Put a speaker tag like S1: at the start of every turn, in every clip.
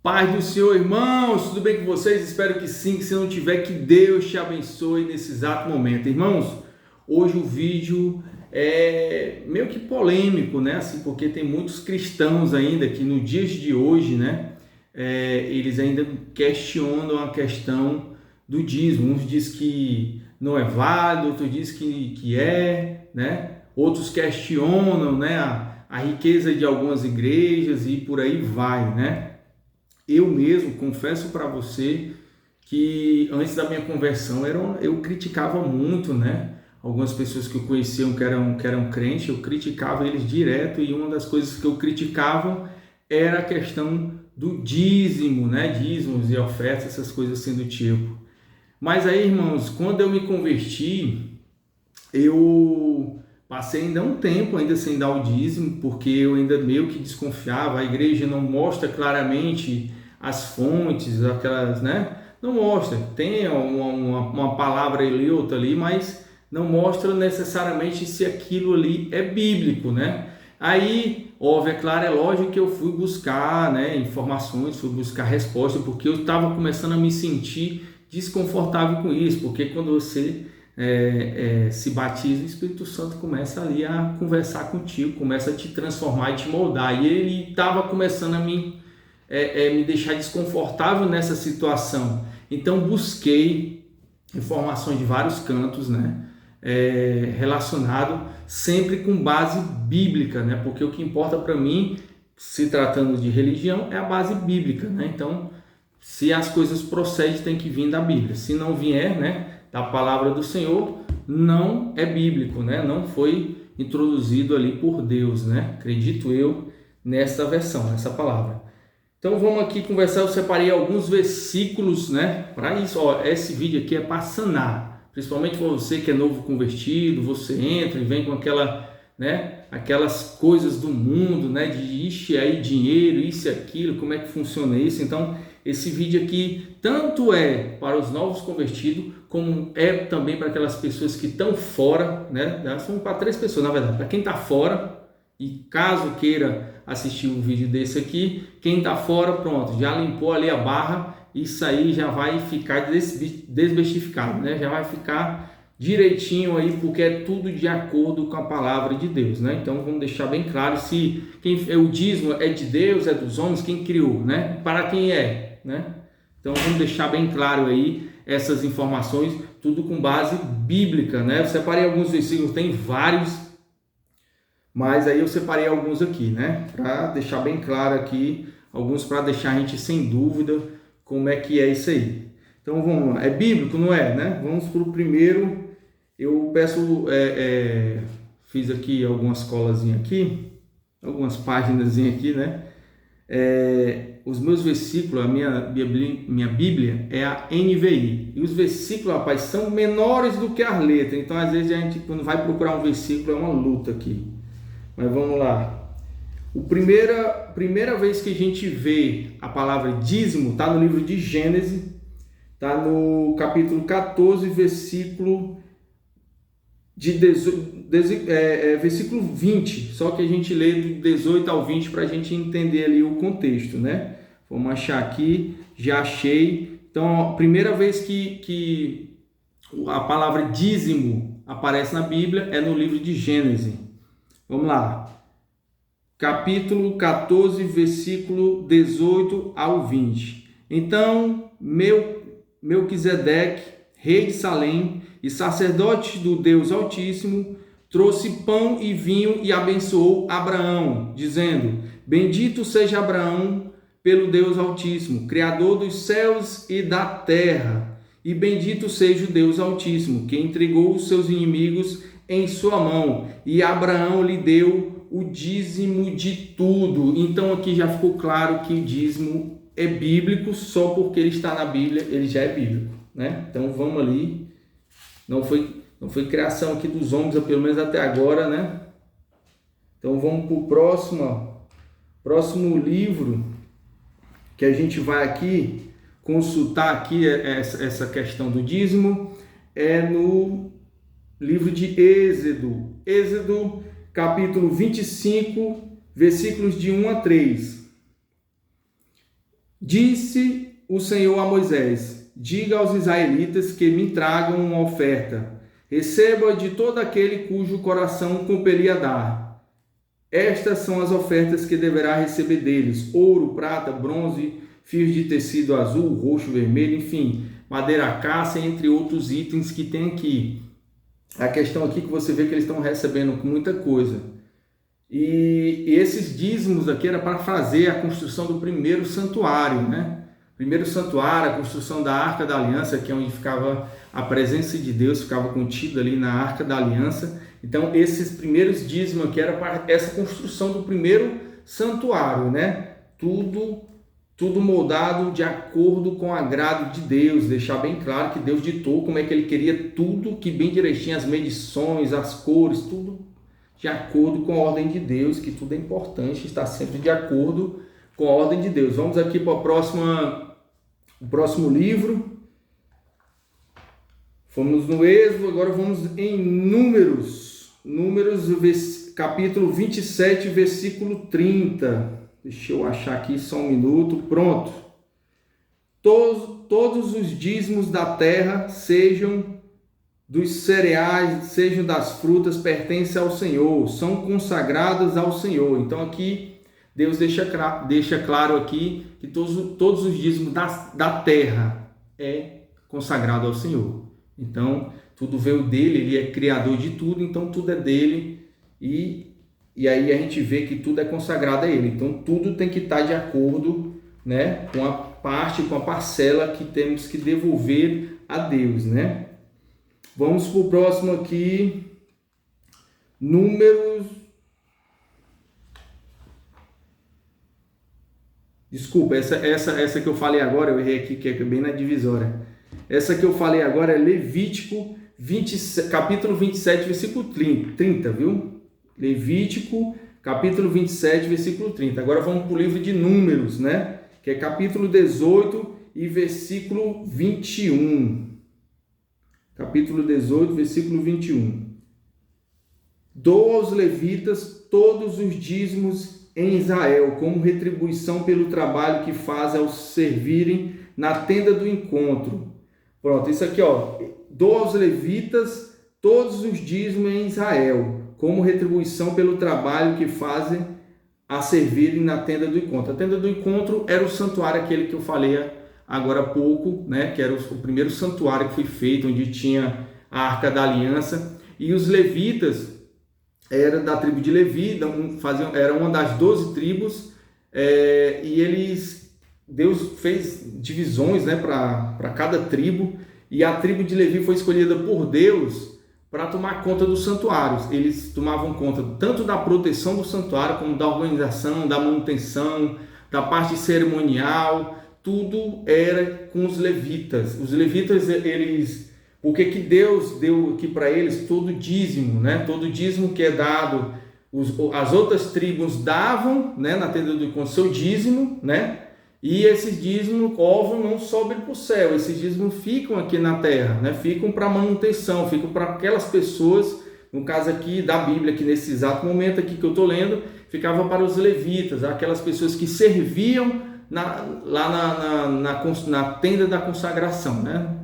S1: Paz do Senhor, irmãos, tudo bem com vocês? Espero que sim, que se não tiver, que Deus te abençoe nesse exato momento. Irmãos, hoje o vídeo é meio que polêmico, né? Assim, porque tem muitos cristãos ainda que no dias de hoje, né? Eles ainda questionam a questão do dízimo. Uns dizem que não é válido, outros dizem que é, né? Outros questionam, né? A riqueza de algumas igrejas e por aí vai, né? Eu mesmo confesso para você que antes da minha conversão eu criticava muito, né? Algumas pessoas que eu conhecia que eram crentes, eu criticava eles direto, e uma das coisas que eu criticava era a questão do dízimo, né? Dízimos e ofertas, essas coisas assim do tipo. Mas aí, irmãos, quando eu me converti, eu passei ainda um tempo ainda sem dar o dízimo, porque eu ainda meio que desconfiava. A igreja não mostra claramente as fontes, aquelas, né? Não mostra, tem uma palavra ali, outra ali, mas não mostra necessariamente se aquilo ali é bíblico, né? Aí, óbvio, é claro, é lógico que eu fui buscar, né, informações, fui buscar respostas, porque eu estava começando a me sentir desconfortável com isso, porque quando você se batiza, o Espírito Santo começa ali a conversar contigo, começa a te transformar e te moldar, e ele estava começando a me deixar desconfortável nessa situação. Então busquei informações de vários cantos, né, relacionado sempre com base bíblica, né, porque o que importa para mim, se tratando de religião, é a base bíblica, né? Então, se as coisas procedem, tem que vir da Bíblia. Se não vier, né, da palavra do Senhor, não é bíblico, né? Não foi introduzido ali por Deus, né? Acredito eu nessa versão, nessa palavra. Então vamos aqui conversar. Eu separei alguns versículos, né? Para isso, ó, esse vídeo aqui é para sanar, principalmente para você que é novo convertido. Você entra e vem com aquelas coisas do mundo, né? De ixi, aí dinheiro, isso e aquilo, como é que funciona isso? Então esse vídeo aqui tanto é para os novos convertidos, como é também para aquelas pessoas que estão fora, né? São para 3 pessoas, na verdade. Para quem está fora, e caso queira assistir um vídeo desse aqui, quem está fora, pronto, já limpou ali a barra, isso aí já vai ficar desmistificado, né? Já vai ficar direitinho aí, porque é tudo de acordo com a palavra de Deus, né? Então vamos deixar bem claro se o dízimo é de Deus, é dos homens, quem criou, né? Para quem é, né? Então vamos deixar bem claro aí essas informações, tudo com base bíblica, né? Eu separei alguns versículos, tem vários, mas aí eu separei alguns aqui, né? Para deixar bem claro aqui, alguns para deixar a gente sem dúvida como é que é isso aí. Então vamos lá, é bíblico, não é, né? Vamos para o primeiro. Eu peço, fiz aqui algumas colazinhas aqui, algumas páginas aqui, né? Os meus versículos, a minha Bíblia é a NVI, e os versículos, rapaz, são menores do que as letras, então às vezes a gente, quando vai procurar um versículo, é uma luta aqui. Mas vamos lá. Primeira vez que a gente vê a palavra dízimo está no livro de Gênesis, está no capítulo 14, versículo versículo 20, só que a gente lê do 18 ao 20 para a gente entender ali o contexto, né? Vamos achar aqui, já achei. Então, a primeira vez que a palavra dízimo aparece na Bíblia é no livro de Gênesis. Vamos lá. Capítulo 14, versículo 18 ao 20. Então, Melquisedeque, rei de Salém e sacerdote do Deus Altíssimo, trouxe pão e vinho e abençoou Abraão, dizendo: Bendito seja Abraão pelo Deus Altíssimo, Criador dos céus e da terra, e bendito seja o Deus Altíssimo, que entregou os seus inimigos em sua mão, e Abraão lhe deu o dízimo de tudo. Então aqui já ficou claro que o dízimo é bíblico, só porque ele está na Bíblia, ele já é bíblico, né? Então vamos ali, não foi criação aqui dos homens, pelo menos até agora, né? Então vamos para o próximo livro que a gente vai aqui consultar aqui essa questão do dízimo, é no livro de Êxodo, capítulo 25, versículos de 1 a 3. Disse o Senhor a Moisés: diga aos israelitas que me tragam uma oferta. Receba de todo aquele cujo coração compelir a dar. Estas são as ofertas que deverá receber deles: ouro, prata, bronze, fios de tecido azul, roxo, vermelho, enfim, madeira acácia, entre outros itens que tem aqui. A questão aqui que você vê que eles estão recebendo muita coisa. E esses dízimos aqui era para fazer a construção do primeiro santuário, né? Primeiro santuário, a construção da Arca da Aliança, que é onde ficava a presença de Deus, ficava contido ali na Arca da Aliança. Então, esses primeiros dízimos aqui era para essa construção do primeiro santuário, né? Tudo moldado de acordo com o agrado de Deus, deixar bem claro que Deus ditou como é que ele queria tudo, que bem direitinho, as medições, as cores, tudo de acordo com a ordem de Deus, que tudo é importante, está sempre de acordo com a ordem de Deus. Vamos aqui para o próximo livro. Fomos no Êxodo, agora vamos em Números, capítulo 27, versículo 30. Deixa eu achar aqui só um minuto. Pronto. Todos os dízimos da terra, sejam dos cereais, sejam das frutas, pertencem ao Senhor, são consagrados ao Senhor. Então aqui Deus deixa claro aqui que todos os dízimos da terra é consagrado ao Senhor. Então tudo veio dele, ele é criador de tudo, então tudo é dele, e aí a gente vê que tudo é consagrado a ele. Então tudo tem que estar de acordo, né, com a parcela que temos que devolver a Deus, né? Vamos para o próximo aqui, Números. Desculpa, essa que eu falei agora, eu errei aqui, que é bem na divisória. Essa que eu falei agora é Levítico 27, capítulo 27, versículo 30, viu? Levítico, capítulo 27, versículo 30. Agora vamos para o livro de Números, né? Que é capítulo 18 e versículo 21. Capítulo 18, versículo 21. Dou aos levitas todos os dízimos em Israel, como retribuição pelo trabalho que fazem ao servirem na tenda do encontro. Pronto, isso aqui, ó. Dou aos levitas todos os dízimos em Israel, como retribuição pelo trabalho que fazem a servirem na tenda do encontro. A tenda do encontro era o santuário, aquele que eu falei agora há pouco, né, que era o primeiro santuário que foi feito, onde tinha a Arca da Aliança, e os levitas eram da tribo de Levi, era uma das 12 tribos, e Deus fez divisões, né, para cada tribo, e a tribo de Levi foi escolhida por Deus para tomar conta dos santuários. Eles tomavam conta tanto da proteção do santuário, como da organização, da manutenção, da parte cerimonial. Tudo era com os levitas. Os levitas, porque que Deus deu aqui para eles todo dízimo, né? Todo dízimo que é dado, as outras tribos davam, né, na tenda do encontro, seu dízimo, né? E esses dízimos, óbvio, não sobem para o céu. Esses dízimos ficam aqui na terra, né? Ficam para manutenção, ficam para aquelas pessoas, no caso aqui da Bíblia, que nesse exato momento aqui que eu estou lendo, ficava para os levitas, aquelas pessoas que serviam na tenda da consagração, né?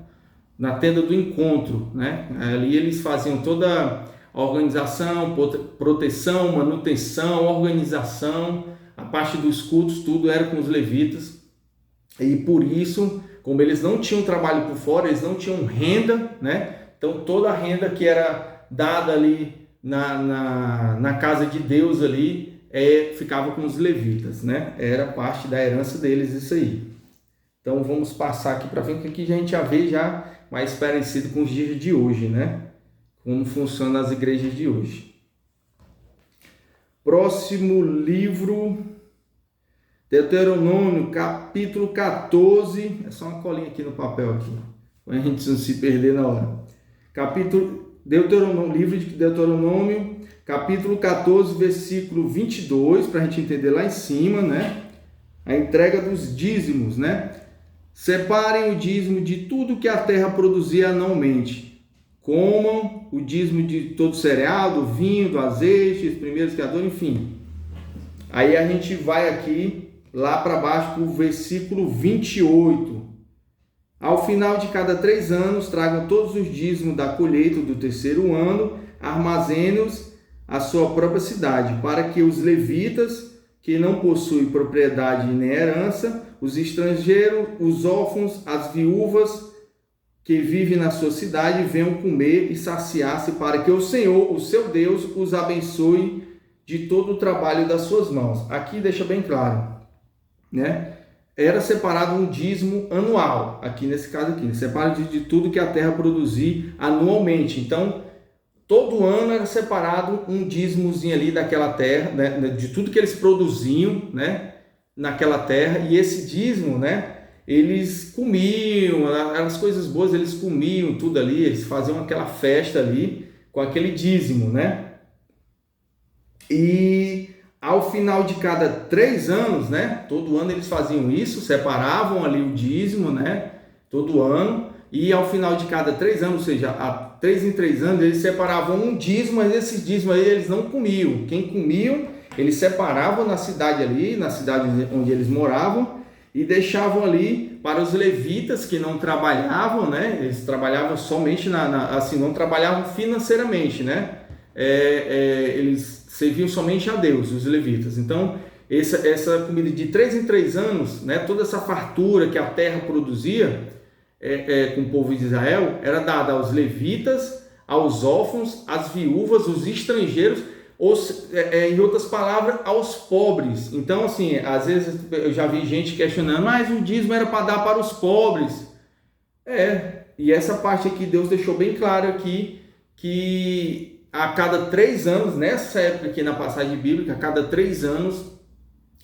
S1: Na tenda do encontro, né? Ali eles faziam toda a organização, proteção, manutenção, organização, a parte dos cultos, tudo era com os levitas. E por isso, como eles não tinham trabalho por fora, eles não tinham renda, né? Então toda a renda que era dada ali na casa de Deus ali, ficava com os levitas, né? Era parte da herança deles isso aí. Então vamos passar aqui para ver que aqui a gente já vê mais parecido com os dias de hoje, né? Como funcionam as igrejas de hoje. Próximo livro, Deuteronômio, capítulo 14. É só uma colinha aqui no papel aqui, para a gente não se perder na hora. Livro de Deuteronômio, capítulo 14, versículo 22, para a gente entender lá em cima, né? A entrega dos dízimos, né? Separem o dízimo de tudo que a terra produzia anualmente. Comam o dízimo de todo cereal, do vinho, do azeite, os primeiros criadores, enfim. Aí a gente vai aqui lá para baixo, para o versículo 28. Ao final de cada 3 anos, tragam todos os dízimos da colheita do terceiro ano, armazene-os à sua própria cidade, para que os levitas, que não possuem propriedade nem herança, os estrangeiros, os órfãos, as viúvas que vivem na sua cidade, venham comer e saciar-se, para que o Senhor, o seu Deus, os abençoe de todo o trabalho das suas mãos. Aqui deixa bem claro, né? Era separado um dízimo anual, aqui nesse caso aqui, separado de tudo que a terra produzir anualmente. Então, todo ano era separado um dízimozinho ali daquela terra, né, de tudo que eles produziam, né, naquela terra, e esse dízimo, né, eles comiam, as coisas boas eles comiam tudo ali, eles faziam aquela festa ali com aquele dízimo, né? E ao final de cada 3 anos, né, todo ano eles faziam isso, separavam ali o dízimo, né, todo ano, e ao final de cada 3 anos, ou seja, a 3 em 3 anos, eles separavam um dízimo, mas esses dízimos aí eles não comiam. Quem comiam, eles separavam na cidade ali, na cidade onde eles moravam, e deixavam ali para os levitas que não trabalhavam, né, eles trabalhavam somente assim, não trabalhavam financeiramente, né, eles serviam somente a Deus, os levitas. Então, essa comida de 3 em 3 anos, né, toda essa fartura que a terra produzia com o povo de Israel, era dada aos levitas, aos órfãos, às viúvas, os estrangeiros, em outras palavras, aos pobres. Então, assim, às vezes eu já vi gente questionando, mas o dízimo era para dar para os pobres. E essa parte aqui Deus deixou bem claro aqui, que a cada 3 anos, nessa época aqui na passagem bíblica, a cada 3 anos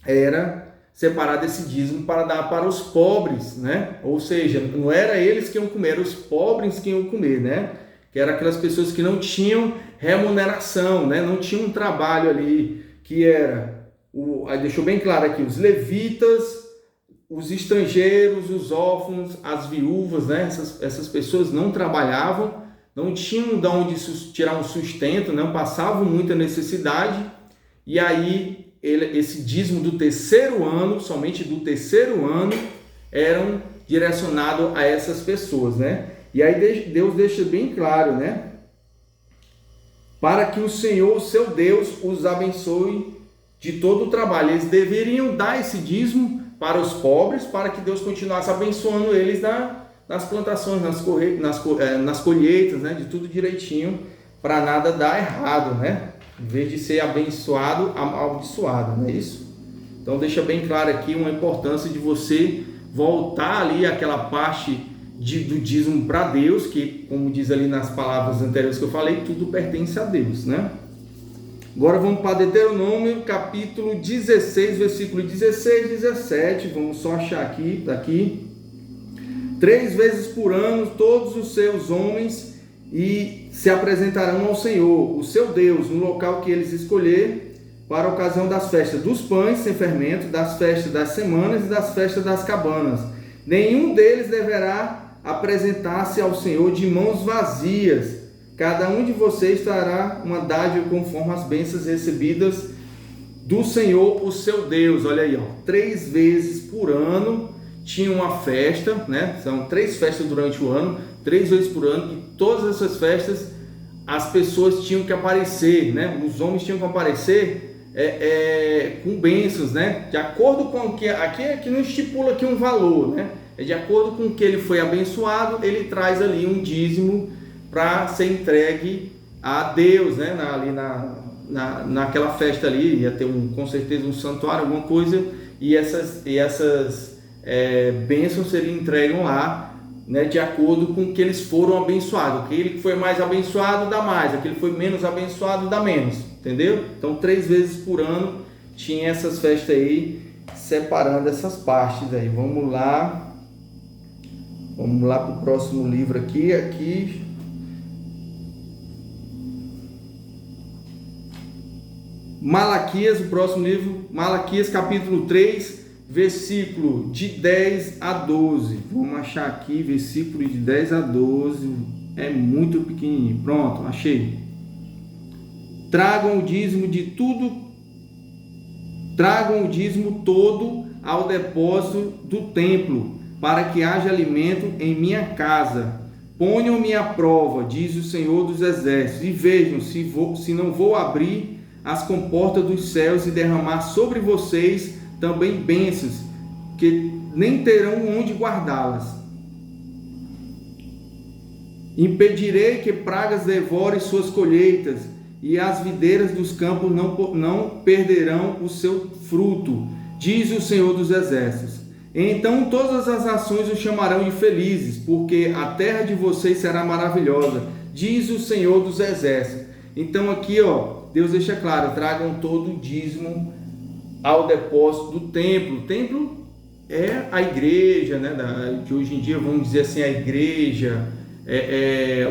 S1: era separado esse dízimo para dar para os pobres, né? Ou seja, não era eles que iam comer, eram os pobres que iam comer, né? Que eram aquelas pessoas que não tinham remuneração, né? Não tinham um trabalho ali, que era, aí deixou bem claro aqui, os levitas, os estrangeiros, os órfãos, as viúvas, né? Essas pessoas não trabalhavam, não tinham de onde tirar um sustento, não passavam muita necessidade, e aí esse dízimo do terceiro ano, somente do terceiro ano, eram direcionados a essas pessoas, né? E aí Deus deixa bem claro, né? Para que o Senhor, o seu Deus, os abençoe de todo o trabalho. Eles deveriam dar esse dízimo para os pobres, para que Deus continuasse abençoando eles nas plantações, nas colheitas, né? De tudo direitinho, para nada dar errado, né? Em vez de ser abençoado, amaldiçoado, não é isso? Então deixa bem claro aqui uma importância de você voltar ali àquela parte do dízimo para Deus, que, como diz ali nas palavras anteriores que eu falei, tudo pertence a Deus, né? Agora vamos para Deuteronômio, capítulo 16, versículo 16 e 17, vamos só achar aqui, daqui. 3 vezes por ano, todos os seus homens e se apresentarão ao Senhor, o seu Deus, no local que eles escolher, para a ocasião das festas dos pães sem fermento, das festas das semanas e das festas das cabanas. Nenhum deles deverá apresentar-se ao Senhor de mãos vazias. Cada um de vocês trará uma dádiva conforme as bênçãos recebidas do Senhor, o seu Deus. Olha aí, 3 vezes por ano tinha uma festa, né? São 3 festas durante o ano, 3 vezes por ano, e todas essas festas as pessoas tinham que aparecer, né? Os homens tinham que aparecer com bênçãos, né? De acordo com o que aqui não estipula aqui um valor, né? De acordo com o que ele foi abençoado, ele traz ali um dízimo para ser entregue a Deus, né? Naquela festa ali ia ter com certeza um santuário, alguma coisa, e essas bênçãos seriam entregues lá, né, de acordo com o que eles foram abençoados. Aquele que foi mais abençoado dá mais, aquele que foi menos abençoado dá menos, entendeu? Então 3 vezes por ano tinha essas festas aí, separando essas partes aí. Vamos lá para o próximo livro aqui. Malaquias, o próximo livro, Malaquias capítulo 3, versículo de 10 a 12. Vamos achar aqui, versículo de 10 a 12. É muito pequenininho. Pronto, achei. Tragam o dízimo de tudo. Tragam o dízimo todo ao depósito do templo, para que haja alimento em minha casa. Ponham-me à prova, diz o Senhor dos Exércitos, e vejam se não vou abrir as comportas dos céus e derramar sobre vocês também bênçãos, que nem terão onde guardá-las. Impedirei que pragas devorem suas colheitas, e as videiras dos campos não perderão o seu fruto, diz o Senhor dos Exércitos. Então todas as nações o chamarão de felizes, porque a terra de vocês será maravilhosa, diz o Senhor dos Exércitos. Então aqui, Deus deixa claro, tragam todo o dízimo ao depósito do templo. O templo é a igreja, né, que hoje em dia vamos dizer assim, a igreja,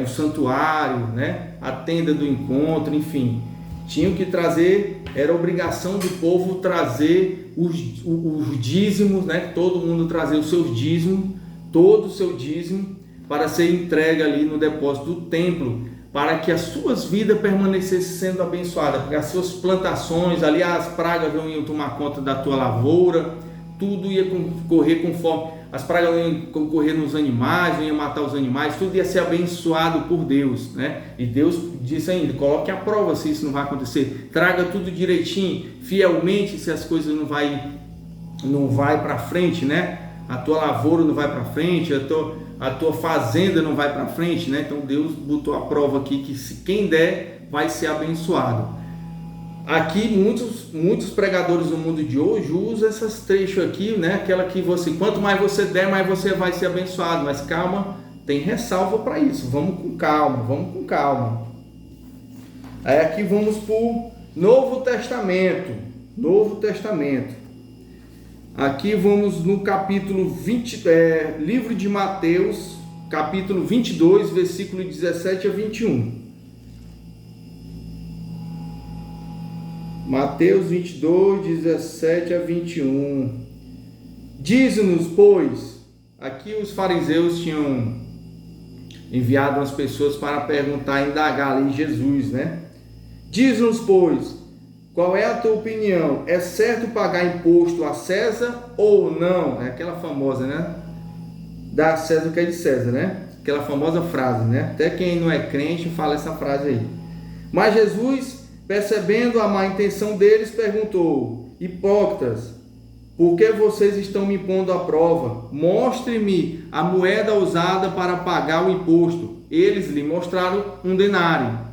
S1: o santuário, né, a tenda do encontro, enfim. Tinham que trazer, era obrigação do povo trazer os dízimos, né? Todo mundo trazer o seu dízimo, todo o seu dízimo, para ser entregue ali no depósito do templo, para que as suas vidas permanecessem sendo abençoadas, porque as suas plantações, ali as pragas não iam tomar conta da tua lavoura, tudo ia correr conforme, as pragas não iam correr nos animais, não iam matar os animais, tudo ia ser abençoado por Deus, né? E Deus disse ainda, coloque à prova se isso não vai acontecer, traga tudo direitinho, fielmente, se as coisas não vai para frente, né? A tua lavoura não vai para frente, a tua fazenda não vai para frente, né? Então Deus botou a prova aqui que se quem der vai ser abençoado. Aqui muitos pregadores no mundo de hoje usam esses trechos aqui, né? Aquela que quanto mais você der, mais você vai ser abençoado. Mas calma, tem ressalva para isso. Vamos com calma. Aí aqui vamos para o Novo Testamento. Aqui vamos no capítulo 20, livro de Mateus, capítulo 22, versículo 17 a 21. Mateus 22, 17 a 21. Diz-nos, pois, aqui os fariseus tinham enviado as pessoas para perguntar, indagar ali Jesus, né? Diz-nos, pois, qual é a tua opinião? É certo pagar imposto a César ou não? É aquela famosa, né? Dá a César o que é de César, né? Aquela famosa frase, né? Até quem não é crente fala essa frase aí. Mas Jesus, percebendo a má intenção deles, perguntou: hipócritas, por que vocês estão me pondo à prova? Mostre-me a moeda usada para pagar o imposto. Eles lhe mostraram um denário.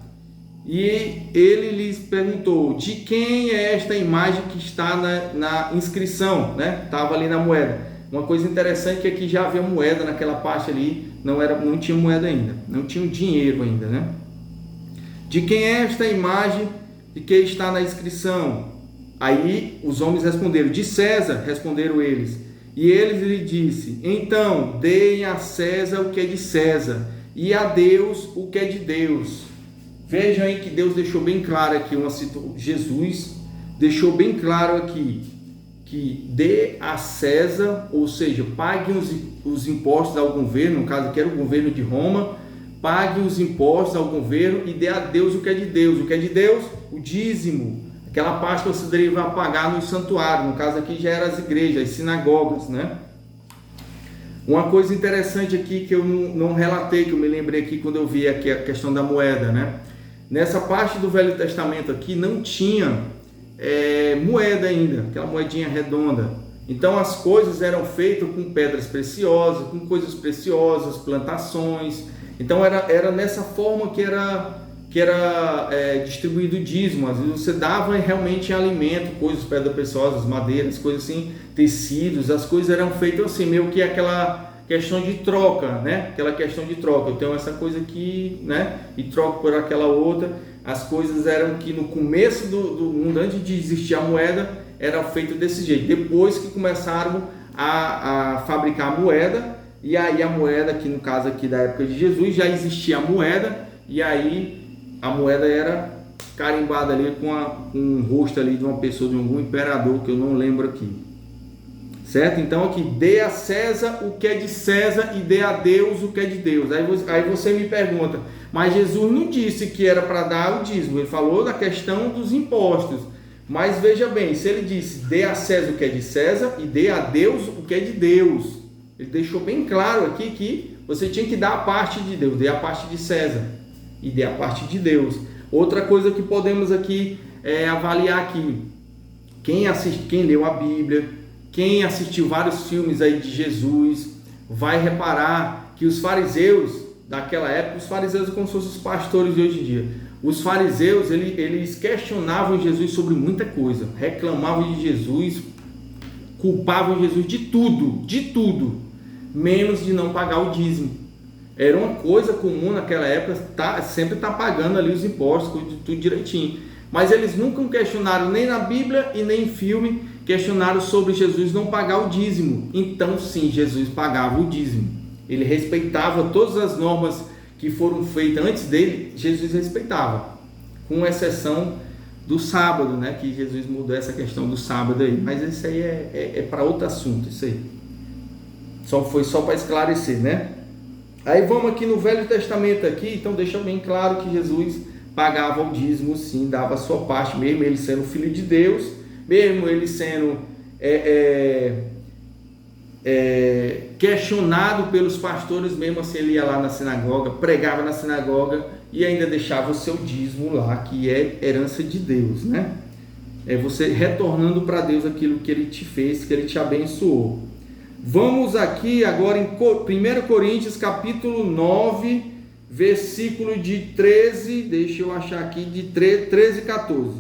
S1: E ele lhes perguntou: de quem é esta imagem que está na inscrição, né? Estava ali na moeda. Uma coisa interessante é que aqui já havia moeda naquela parte ali, não tinha moeda ainda, não tinha dinheiro ainda, né? De quem é esta imagem de que está na inscrição? Aí os homens responderam: de César, responderam eles. E ele lhe disse: então deem a César o que é de César e a Deus o que é de Deus. Vejam aí que Deus deixou bem claro aqui, Jesus deixou bem claro aqui que dê a César, ou seja, pague os impostos ao governo, no caso aqui era o governo de Roma, pague os impostos ao governo e dê a Deus o que é de Deus. O que é de Deus? O dízimo, aquela parte que você deveria pagar no santuário, no caso aqui já eram as igrejas, as sinagogas, né? Uma coisa interessante aqui que eu não relatei, que eu me lembrei aqui quando eu vi aqui a questão da moeda, né? Nessa parte do Velho Testamento aqui não tinha moeda ainda, aquela moedinha redonda. Então as coisas eram feitas com pedras preciosas, com coisas preciosas, plantações. Então era nessa forma que era distribuído o dízimo. Às vezes você dava realmente alimento, coisas, pedras preciosas, madeiras, coisas assim, tecidos. As coisas eram feitas assim, meio que aquela questão de troca, né? Aquela questão de troca. Eu tenho essa coisa aqui, né? E troco por aquela outra. As coisas eram que no começo do mundo, antes de existir a moeda, era feito desse jeito. Depois que começaram a fabricar a moeda, e aí a moeda, que no caso aqui da época de Jesus, já existia a moeda, e aí a moeda era carimbada ali com um rosto ali de uma pessoa, de algum imperador, que eu não lembro aqui. Certo? Então aqui, dê a César o que é de César e dê a Deus o que é de Deus. Aí você me pergunta, mas Jesus não disse que era para dar o dízimo, ele falou da questão dos impostos. Mas veja bem, se ele disse, dê a César o que é de César e dê a Deus o que é de Deus. Ele deixou bem claro aqui que você tinha que dar a parte de Deus, dê a parte de César e dê a parte de Deus. Outra coisa que podemos aqui avaliar aqui, quem leu a Bíblia, quem assistiu vários filmes aí de Jesus, vai reparar que os fariseus daquela época, os fariseus como se fossem os pastores de hoje em dia, os fariseus, eles questionavam Jesus sobre muita coisa, reclamavam de Jesus, culpavam Jesus de tudo, menos de não pagar o dízimo. Era uma coisa comum naquela época, sempre tá pagando ali os impostos, tudo direitinho. Mas eles nunca questionaram, nem na Bíblia e nem em filme, questionaram sobre Jesus não pagar o dízimo. Então sim, Jesus pagava o dízimo. Ele respeitava todas as normas que foram feitas antes dele, Jesus respeitava, com exceção do sábado, né? Que Jesus mudou essa questão do sábado aí. Mas isso aí é para outro assunto, isso aí. Foi só para esclarecer, né? Aí vamos aqui no Velho Testamento aqui, então deixa bem claro que Jesus pagava o dízimo, sim, dava a sua parte, mesmo ele sendo filho de Deus, mesmo ele sendo questionado pelos pastores, mesmo assim ele ia lá na sinagoga, pregava na sinagoga e ainda deixava o seu dízimo lá, que é herança de Deus, né? É você retornando para Deus aquilo que ele te fez, que ele te abençoou. Vamos aqui agora em 1 Coríntios capítulo 9, versículo de 13, deixa eu achar aqui, de 13 e 14.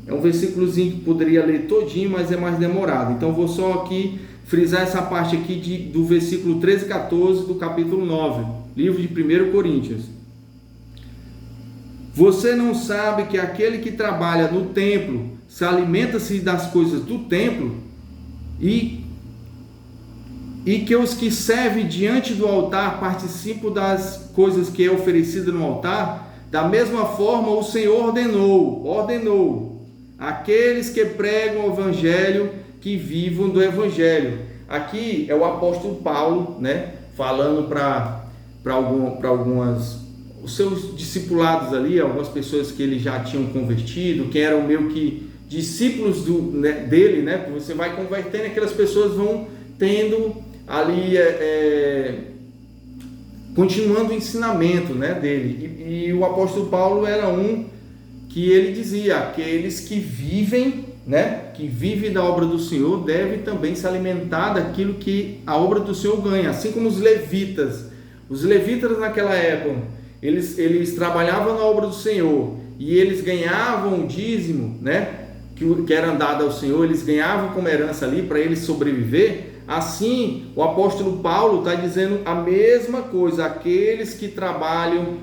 S1: É um versículozinho que poderia ler todinho, mas é mais demorado. Então vou só aqui frisar essa parte aqui do versículo 13 e 14 do capítulo 9, livro de 1 Coríntios. Você não sabe que aquele que trabalha no templo se alimenta-se das coisas do templo e que os que servem diante do altar participam das coisas que é oferecida no altar? Da mesma forma o Senhor ordenou aqueles que pregam o evangelho que vivam do evangelho. Aqui é o apóstolo Paulo, né, falando para algumas os seus discipulados ali, algumas pessoas que ele já tinham convertido, que eram meio que discípulos dele, né? Porque você vai convertendo, aquelas pessoas vão tendo ali continuando o ensinamento, né, dele. E o apóstolo Paulo era um que ele dizia, aqueles que vivem, né, que vivem da obra do Senhor devem também se alimentar daquilo que a obra do Senhor ganha, assim como os levitas. Os levitas naquela época, eles trabalhavam na obra do Senhor e eles ganhavam o dízimo, né, que era dado ao Senhor, eles ganhavam como herança ali para eles sobreviver. Assim, o apóstolo Paulo está dizendo a mesma coisa, aqueles que trabalham,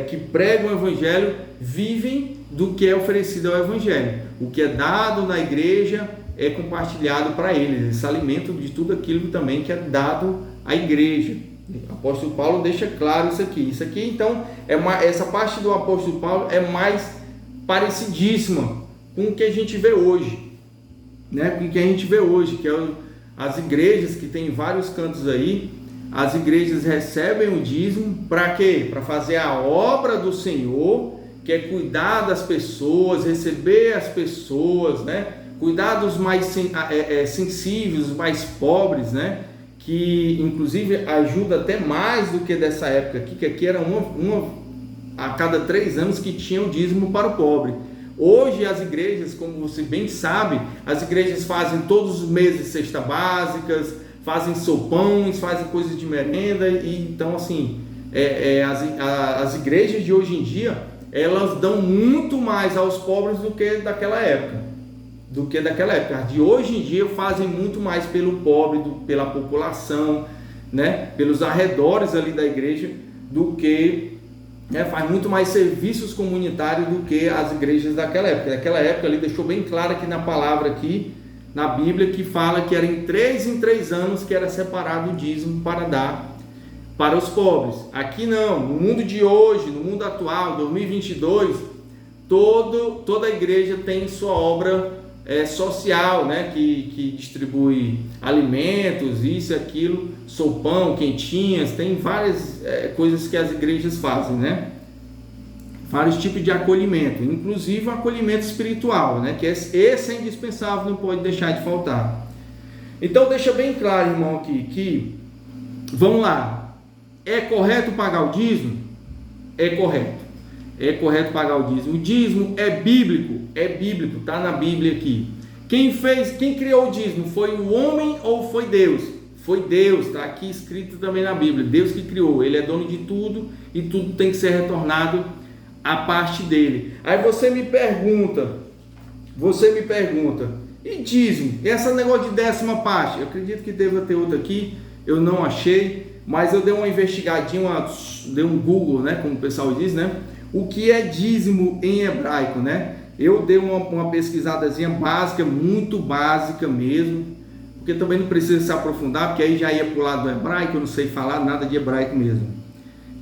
S1: que pregam o evangelho, vivem do que é oferecido ao evangelho. O que é dado na igreja é compartilhado para eles, eles se alimentam de tudo aquilo também que é dado à igreja. O apóstolo Paulo deixa claro isso aqui. Isso aqui, então, essa parte do apóstolo Paulo é mais parecidíssima com o que a gente vê hoje, né? Com o que a gente vê hoje, que é as igrejas que tem vários cantos aí. As igrejas recebem o dízimo para quê? Para fazer a obra do Senhor, que é cuidar das pessoas, receber as pessoas, né? Cuidar dos mais sensíveis, os mais pobres, né? Que inclusive ajuda até mais do que dessa época aqui, que aqui era uma a cada 3 anos que tinha o dízimo para o pobre. Hoje as igrejas, como você bem sabe, as igrejas fazem todos os meses cestas básicas, fazem sopões, fazem coisas de merenda, e então assim, as igrejas de hoje em dia, elas dão muito mais aos pobres do que daquela época. As de hoje em dia fazem muito mais pelo pobre, pela população, né, pelos arredores ali da igreja, do que faz muito mais serviços comunitários do que as igrejas daquela época. Naquela época ele deixou bem claro aqui na palavra aqui, na Bíblia, que fala que era em 3 anos que era separado o dízimo para dar para os pobres. Aqui não, no mundo de hoje, no mundo atual, 2022, toda a igreja tem sua obra social, né, que distribui alimentos, isso e aquilo, sopão, quentinhas, tem várias coisas que as igrejas fazem, né? Vários tipos de acolhimento, inclusive o acolhimento espiritual, né? Que esse é indispensável, não pode deixar de faltar. Então deixa bem claro, irmão, aqui, que, vamos lá, é correto pagar o dízimo? É correto pagar o dízimo. O dízimo é bíblico, está na Bíblia aqui. Quem criou o dízimo? Foi o homem ou foi Deus? Foi Deus, está aqui escrito também na Bíblia, Deus que criou, Ele é dono de tudo e tudo tem que ser retornado à parte dele. Aí você me pergunta, e dízimo? E esse negócio de 10ª parte? Eu acredito que deva ter outro aqui, eu não achei, mas eu dei uma investigadinha, dei um Google, né, como o pessoal diz, né? O que é dízimo em hebraico, né? Eu dei uma pesquisadazinha básica, muito básica mesmo, porque também não precisa se aprofundar, porque aí já ia para o lado do hebraico, eu não sei falar nada de hebraico mesmo.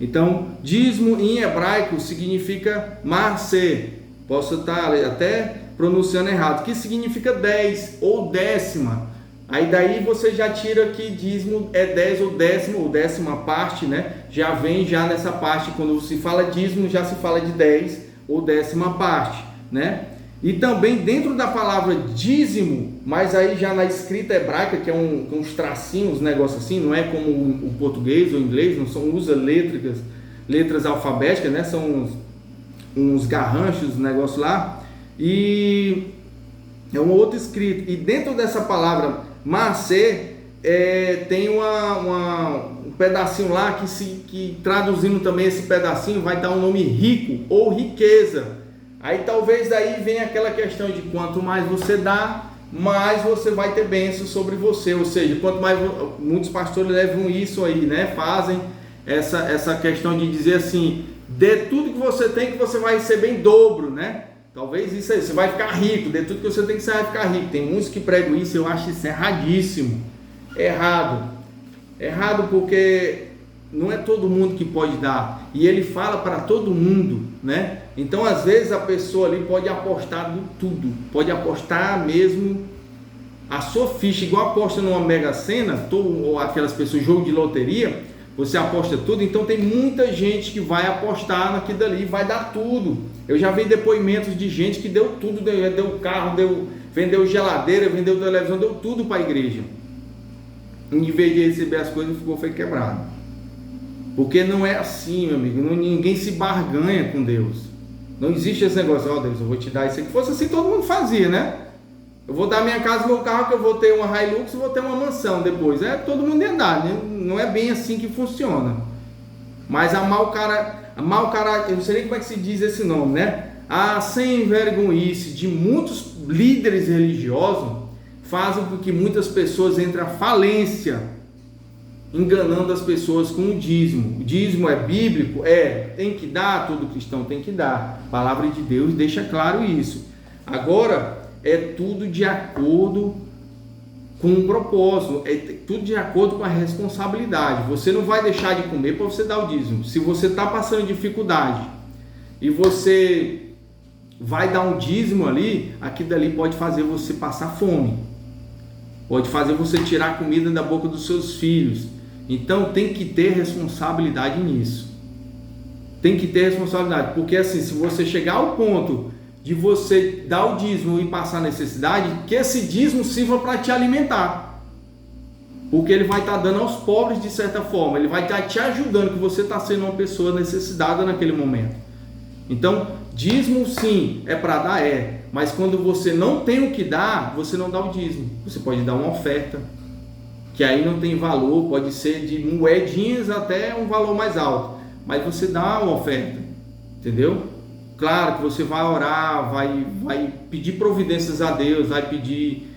S1: Então, dízimo em hebraico significa marcê, posso estar até pronunciando errado, que significa 10 ou 10ª. Aí daí você já tira que dízimo é 10 ou 10ª parte, né? Já vem já nessa parte, quando se fala dízimo, já se fala de 10 ou 10ª parte, né? E também dentro da palavra dízimo, mas aí já na escrita hebraica, que é uns tracinhos, um negócio assim, não é como o português ou o inglês, não usa letras alfabéticas, né? São uns garranchos, um negócio lá, e é um outro escrito. E dentro dessa palavra macê, tem um pedacinho lá que traduzindo também esse pedacinho vai dar um nome rico ou riqueza. Aí talvez daí venha aquela questão de quanto mais você dá, mais você vai ter bênção sobre você. Ou seja, quanto mais, muitos pastores levam isso aí, né? Fazem essa questão de dizer assim, dê tudo que você tem que você vai receber em dobro, né? Talvez isso aí, você vai ficar rico, dê tudo que você tem que você vai ficar rico. Tem muitos que pregam isso, eu acho isso erradíssimo. Errado porque não é todo mundo que pode dar, e ele fala para todo mundo, né? Então às vezes a pessoa ali pode apostar no tudo, pode apostar mesmo a sua ficha, igual aposta numa Mega Sena, ou aquelas pessoas, jogo de loteria, você aposta tudo. Então tem muita gente que vai apostar naquilo dali, vai dar tudo. Eu já vi depoimentos de gente que deu tudo, deu carro, vendeu geladeira, vendeu televisão, deu tudo para a igreja. Em vez de receber as coisas, foi quebrado. Porque não é assim, meu amigo, ninguém se barganha com Deus. Não existe esse negócio, ó Deus, eu vou te dar isso aqui. Se fosse assim, todo mundo fazia, né? Eu vou dar minha casa, meu carro, que eu vou ter uma Hilux e vou ter uma mansão depois. Todo mundo ia dar, né? Não é bem assim que funciona. Mas a mau caráter, eu não sei nem como é que se diz esse nome, né? A sem vergonhice de muitos líderes religiosos fazem com que muitas pessoas entrem à falência, enganando as pessoas com o dízimo. O dízimo é bíblico? Tem que dar, todo cristão tem que dar. A palavra de Deus deixa claro isso. Agora, é tudo de acordo com um propósito, é tudo de acordo com a responsabilidade. Você não vai deixar de comer para você dar o dízimo. Se você está passando dificuldade e você vai dar um dízimo ali, aquilo dali pode fazer você passar fome, pode fazer você tirar a comida da boca dos seus filhos. Então tem que ter responsabilidade nisso. Tem que ter responsabilidade, porque assim, se você chegar ao ponto de você dar o dízimo e passar necessidade, que esse dízimo sirva para te alimentar, porque ele vai estar dando aos pobres de certa forma, ele vai estar te ajudando, que você está sendo uma pessoa necessitada naquele momento. Então, dízimo sim, é para dar, mas quando você não tem o que dar, você não dá o dízimo. Você pode dar uma oferta, que aí não tem valor, pode ser de moedinhas até um valor mais alto, mas você dá uma oferta, entendeu? Claro que você vai orar, vai pedir providências a Deus, vai pedir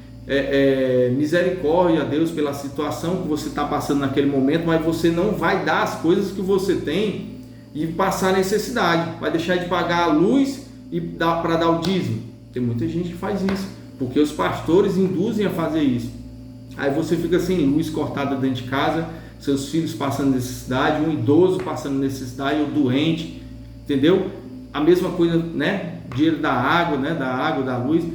S1: misericórdia a Deus pela situação que você está passando naquele momento, mas você não vai dar as coisas que você tem e passar necessidade, vai deixar de pagar a luz e para dar o dízimo. Tem muita gente que faz isso, porque os pastores induzem a fazer isso. Aí você fica sem luz, cortada dentro de casa, seus filhos passando necessidade, um idoso passando necessidade, ou doente, entendeu? A mesma coisa, né? Dinheiro da água, né? Da água, da luz.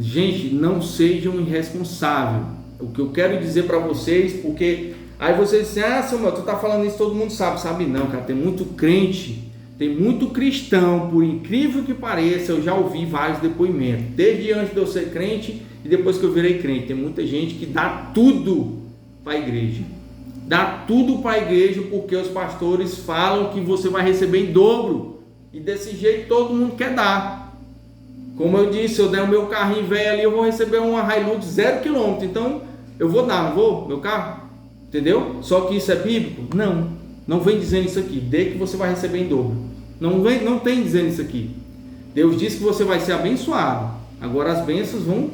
S1: Gente, não sejam irresponsáveis. O que eu quero dizer para vocês, porque aí vocês dizem, Samuel, tu tá falando isso, todo mundo sabe. Sabe não, cara, tem muito crente Tem muito cristão, por incrível que pareça, eu já ouvi vários depoimentos, desde antes de eu ser crente e depois que eu virei crente. Tem muita gente que dá tudo para a igreja. Dá tudo para a igreja porque os pastores falam que você vai receber em dobro. E desse jeito todo mundo quer dar. Como eu disse, se eu der o meu carrinho velho ali, eu vou receber uma Hilux 0 km. Então eu vou dar, não vou? Meu carro? Entendeu? Só que isso é bíblico? Não. Não vem dizendo isso aqui. Dê que você vai receber em dobro. Não tem dizendo isso aqui. Deus diz que você vai ser abençoado. Agora as bênçãos vão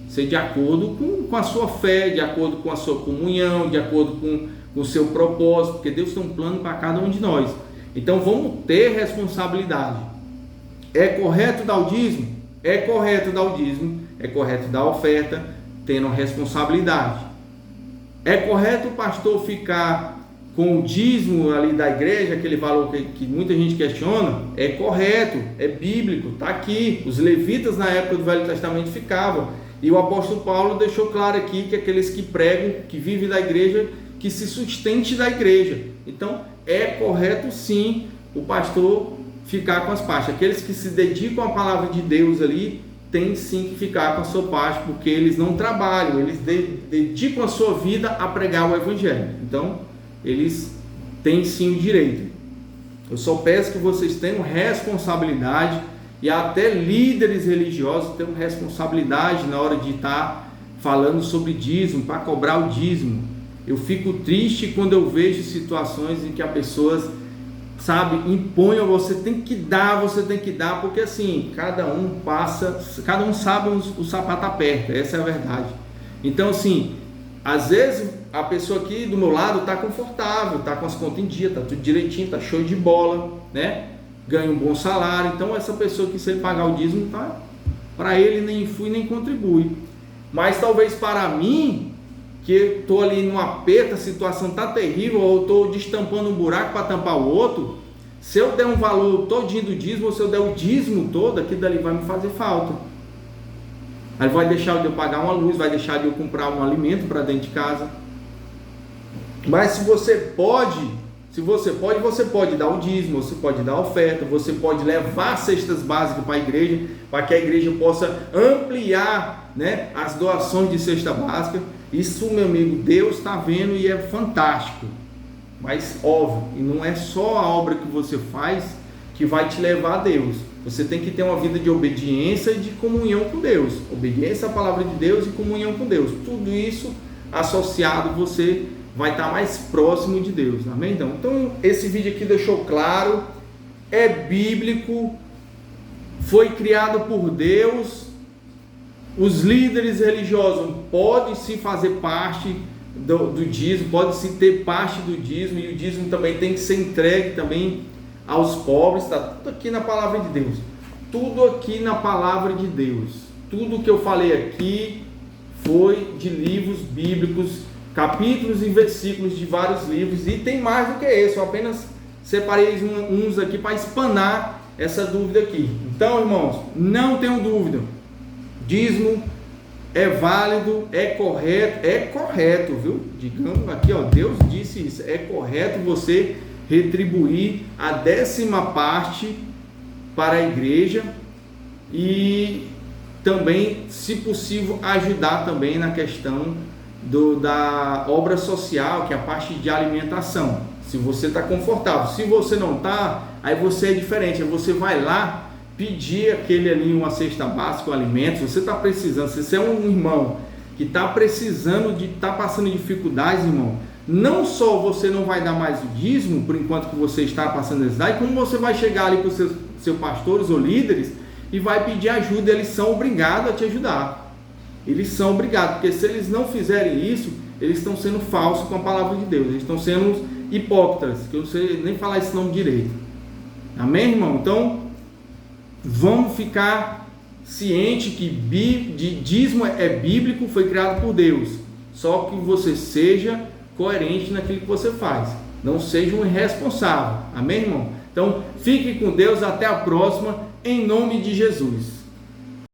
S1: ser de acordo com a sua fé, de acordo com a sua comunhão, de acordo com o seu propósito, porque Deus tem um plano para cada um de nós. Então vamos ter responsabilidade. É correto dar o dízimo? É correto dar o dízimo, é correto dar a oferta, tendo responsabilidade. É correto o pastor ficar com o dízimo ali da igreja, aquele valor que muita gente questiona? É correto, é bíblico, está aqui. Os levitas na época do Velho Testamento ficavam. E o apóstolo Paulo deixou claro aqui que aqueles que pregam, que vivem da igreja, que se sustente da igreja. Então é correto sim o pastor ficar com as partes. Aqueles que se dedicam à palavra de Deus ali, tem sim que ficar com a sua parte, porque eles não trabalham, eles dedicam a sua vida a pregar o evangelho. Então eles têm sim o direito. Eu só peço que vocês tenham responsabilidade, e até líderes religiosos tenham responsabilidade na hora de estar falando sobre dízimo, para cobrar o dízimo. Eu fico triste quando eu vejo situações em que as pessoas, impõem, você tem que dar, porque assim, cada um sabe o sapato aperta, essa é a verdade. Então assim, às vezes a pessoa aqui do meu lado está confortável, está com as contas em dia, está tudo direitinho, está show de bola, né? Ganha um bom salário. Então essa pessoa que, se ele pagar o dízimo, tá, para ele nem fui nem contribui. Mas talvez para mim, que estou ali num aperto, a situação está terrível, ou estou destampando um buraco para tampar o outro, se eu der um valor todinho do dízimo, ou se eu der o dízimo todo, aquilo dali vai me fazer falta. Aí vai deixar de eu pagar uma luz, vai deixar de eu comprar um alimento para dentro de casa. Mas se você pode dar o dízimo, você pode dar a oferta, você pode levar cestas básicas para a igreja, para que a igreja possa ampliar, né, as doações de cesta básica. Isso, meu amigo, Deus está vendo e é fantástico. Mas óbvio, e não é só a obra que você faz que vai te levar a Deus. Você tem que ter uma vida de obediência e de comunhão com Deus. Obediência à palavra de Deus e comunhão com Deus. Tudo isso associado, você vai estar mais próximo de Deus. Amém? Então esse vídeo aqui deixou claro, é bíblico, foi criado por Deus. Os líderes religiosos podem sim fazer parte do dízimo, pode sim ter parte do dízimo, e o dízimo também tem que ser entregue também aos pobres. Está tudo aqui na palavra de Deus, tudo aqui na palavra de Deus. Tudo que eu falei aqui foi de livros bíblicos, capítulos e versículos de vários livros, e tem mais do que esse. Eu apenas separei uns aqui para espanar essa dúvida aqui. Então, irmãos, não tenham dúvida, dízimo é válido, é correto, viu? Digamos aqui, ó, Deus disse isso, é correto você retribuir a 10ª parte para a igreja, e também, se possível, ajudar também na questão da obra social, que é a parte de alimentação. Se você está confortável, se você não está, aí você é diferente, aí você vai lá pedir aquele ali uma cesta básica, um alimento. Se você está precisando, se você é um irmão que está precisando, está passando dificuldades, irmão, não só você não vai dar mais o dízimo por enquanto que você está passando necessidade, como você vai chegar ali para os seus pastores ou líderes e vai pedir ajuda. Eles são obrigados a te ajudar. Eles são obrigados, porque se eles não fizerem isso, eles estão sendo falsos com a palavra de Deus, eles estão sendo hipócritas, que eu não sei nem falar esse nome direito. Amém, irmão? Então, vamos ficar ciente que dízimo é bíblico, foi criado por Deus. Só que você seja coerente naquilo que você faz, não seja um irresponsável. Amém, irmão? Então, fique com Deus, até a próxima, em nome de Jesus.